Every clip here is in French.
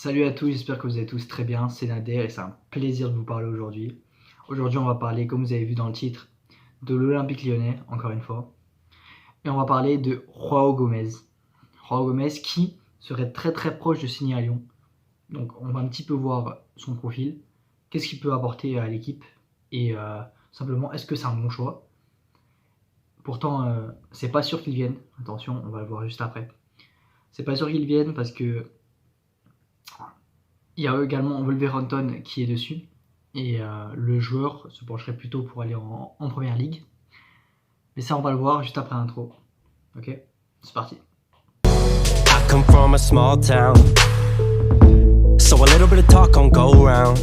Salut à tous, j'espère que vous allez tous très bien, c'est Nader et c'est un plaisir de vous parler aujourd'hui. Aujourd'hui on va parler, comme vous avez vu dans le titre, de l'Olympique Lyonnais, encore une fois. Et on va parler de Joao Gomez. Joao Gomez qui serait très très proche de signer à Lyon. Donc on va un petit peu voir son profil, qu'est-ce qu'il peut apporter à l'équipe et simplement est-ce que c'est un bon choix. Pourtant c'est pas sûr qu'il vienne, attention on va le voir juste après. C'est pas sûr qu'il vienne parce que il y a également Wolverhampton qui est dessus. Et le joueur se pencherait plutôt pour aller en première ligue. Mais ça, on va le voir juste après l'intro. Ok, c'est parti. I come from a small town, so a little bit of talk on go round.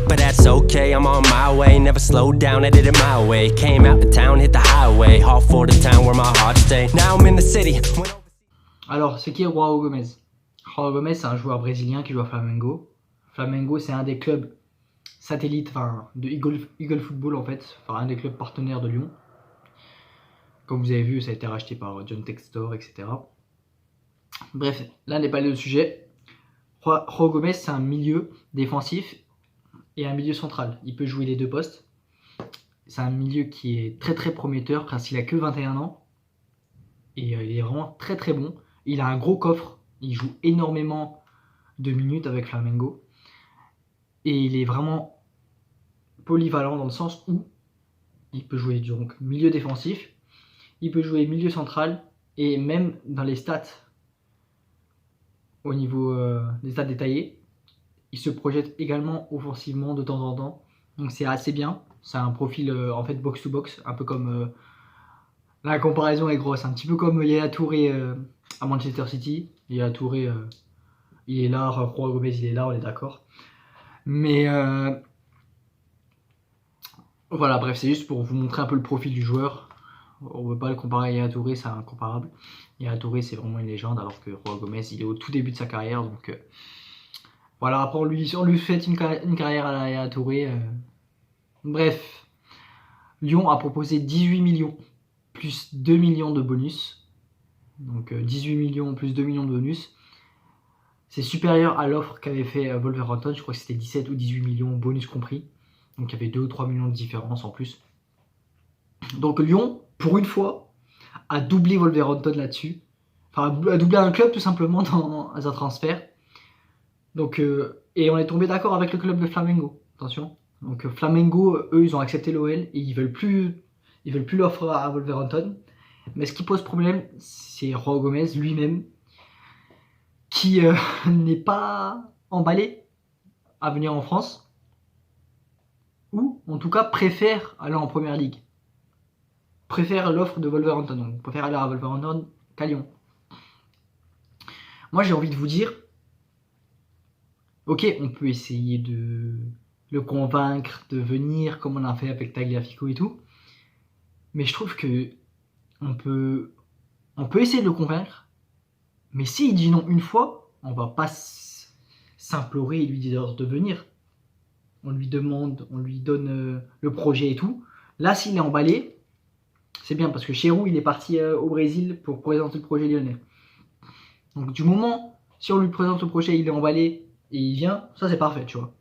But that's okay, I'm on my way. Never slowed down, I did it my way. Came out the town, hit the highway. All for the town where my heart stay. Now I'm in the city. Alors, ce qui est Joao Gomez. Joao Gomez, c'est un joueur brésilien qui joue à Flamengo. Flamengo, c'est un des clubs satellites, de Eagle Football en fait. Enfin, un des clubs partenaires de Lyon. Comme vous avez vu, ça a été racheté par John Textor, etc. Bref, là n'est pas le sujet. Joao Gomez, c'est un milieu défensif et un milieu central. Il peut jouer les deux postes. C'est un milieu qui est très très prometteur car il a que 21 ans. Et il est vraiment très très bon. Il a un gros coffre. Il joue énormément de minutes avec Flamengo. Et il est vraiment polyvalent dans le sens où il peut jouer donc milieu défensif, il peut jouer milieu central et même dans les stats, au niveau des stats détaillés, il se projette également offensivement de temps en temps. Donc c'est assez bien. C'est un profil en fait box-to-box, un peu comme la comparaison est grosse, un petit peu comme Yaya Touré à Manchester City. Yaya Touré, il est là, Joao Gomez il est là, on est d'accord. Mais voilà, bref, c'est juste pour vous montrer un peu le profil du joueur. On ne veut pas le comparer à Yaya Touré, c'est incomparable. Yaya Touré, c'est vraiment une légende, alors que Joao Gomez, il est au tout début de sa carrière. Donc voilà, après, on lui fait une carrière à la Yaya Touré. Bref, Lyon a proposé 18 millions plus 2 millions de bonus. Donc 18 millions plus 2 millions de bonus. C'est supérieur à l'offre qu'avait fait Wolverhampton. Je crois que c'était 17 ou 18 millions, bonus compris. Donc il y avait 2 ou 3 millions de différence en plus. Donc Lyon, pour une fois, a doublé Wolverhampton là-dessus. Enfin, a doublé un club tout simplement dans un transfert. Donc, et on est tombé d'accord avec le club de Flamengo. Attention. Donc Flamengo, eux, ils ont accepté l'OL et ils veulent plus l'offre à Wolverhampton. Mais ce qui pose problème, c'est Joao Gomez lui-même, qui n'est pas emballé à venir en France, ou en tout cas préfère aller en première ligue. Préfère l'offre de Wolverhampton, donc préfère aller à Wolverhampton qu'à Lyon. Moi j'ai envie de vous dire, ok, on peut essayer de le convaincre de venir, comme on a fait avec Tagliafico et tout, mais je trouve que on peut essayer de le convaincre, mais s'il dit non une fois, on va pas s'implorer et lui dire de venir. On lui demande, on lui donne le projet et tout. Là, s'il est emballé, c'est bien parce que Chérou, il est parti au Brésil pour présenter le projet lyonnais. Donc du moment, si on lui présente le projet, il est emballé et il vient, ça c'est parfait, tu vois.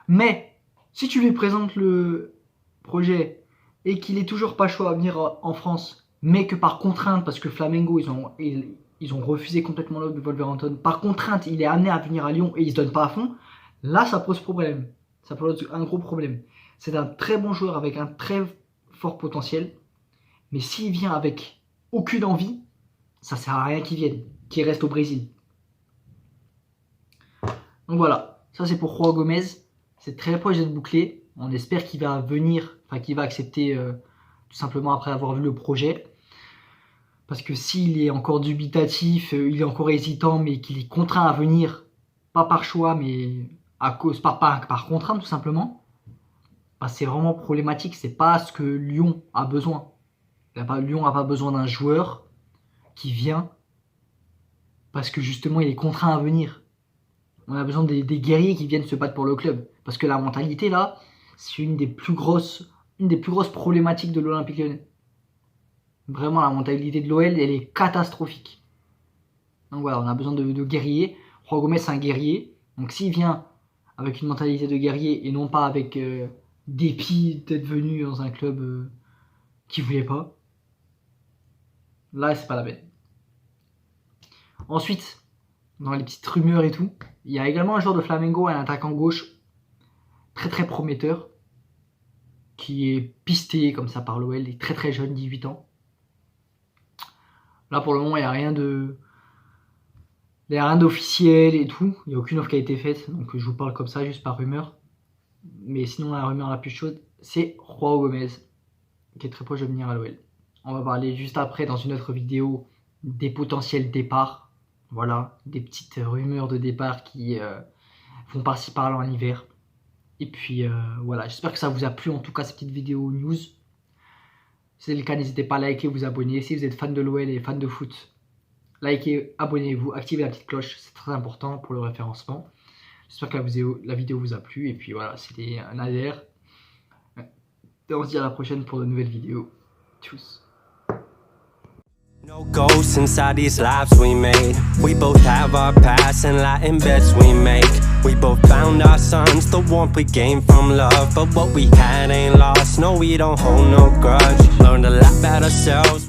Mais si tu lui présentes le projet et qu'il est toujours pas chaud à venir en France, mais que par contrainte, parce que Flamengo, ils ont refusé complètement l'offre de Wolverhampton, par contrainte, il est amené à venir à Lyon et il se donne pas à fond, là ça pose problème. Ça pose un gros problème. C'est un très bon joueur avec un très fort potentiel, mais s'il vient avec aucune envie, ça sert à rien qu'il vienne, qu'il reste au Brésil. Donc voilà, ça c'est pour Joao Gomez. C'est très proche d'être bouclé. On espère qu'il va venir, enfin qu'il va accepter tout simplement après avoir vu le projet. Parce que s'il est encore dubitatif, il est encore hésitant, mais qu'il est contraint à venir, pas par choix, mais à cause, par contrainte tout simplement, bah, c'est vraiment problématique. C'est pas ce que Lyon a besoin. Lyon n'a pas besoin d'un joueur qui vient parce que justement il est contraint à venir. On a besoin des guerriers qui viennent se battre pour le club. Parce que la mentalité là, c'est une des plus grosses problématiques de l'Olympique Lyonnais. Vraiment, la mentalité de l'OL, elle est catastrophique. Donc voilà, on a besoin de guerriers. Joao Gomez, c'est un guerrier. Donc s'il vient avec une mentalité de guerrier et non pas avec dépit d'être venu dans un club qu'il voulait pas, là c'est pas la peine. Ensuite, dans les petites rumeurs et tout, il y a également un joueur de Flamengo, un attaquant gauche très très prometteur, qui est pisté comme ça par l'OL, il est très très jeune, 18 ans. Là pour le moment il n'y a rien d'officiel et tout, il n'y a aucune offre qui a été faite, donc je vous parle comme ça juste par rumeur. Mais sinon la rumeur la plus chaude, c'est Joao Gomez, qui est très proche de venir à l'OL. On va parler juste après dans une autre vidéo des potentiels départs. Voilà, des petites rumeurs de départ qui font par-ci par-là en hiver. Et puis voilà, j'espère que ça vous a plu en tout cas cette petite vidéo news. Si c'est le cas, n'hésitez pas à liker, vous abonner. Si vous êtes fan de l'OL et fan de foot, likez, abonnez-vous, activez la petite cloche, c'est très important pour le référencement. J'espère que la vidéo vous a plu. Et puis voilà, c'était un Nader. Et on se dit à la prochaine pour de nouvelles vidéos. Tchuss. No ghosts inside these lives we made. We both have our past and Latin bets we make. We both found our sons, the warmth we gained from love. But what we had ain't lost, no we don't hold no grudge. Learned a lot about ourselves.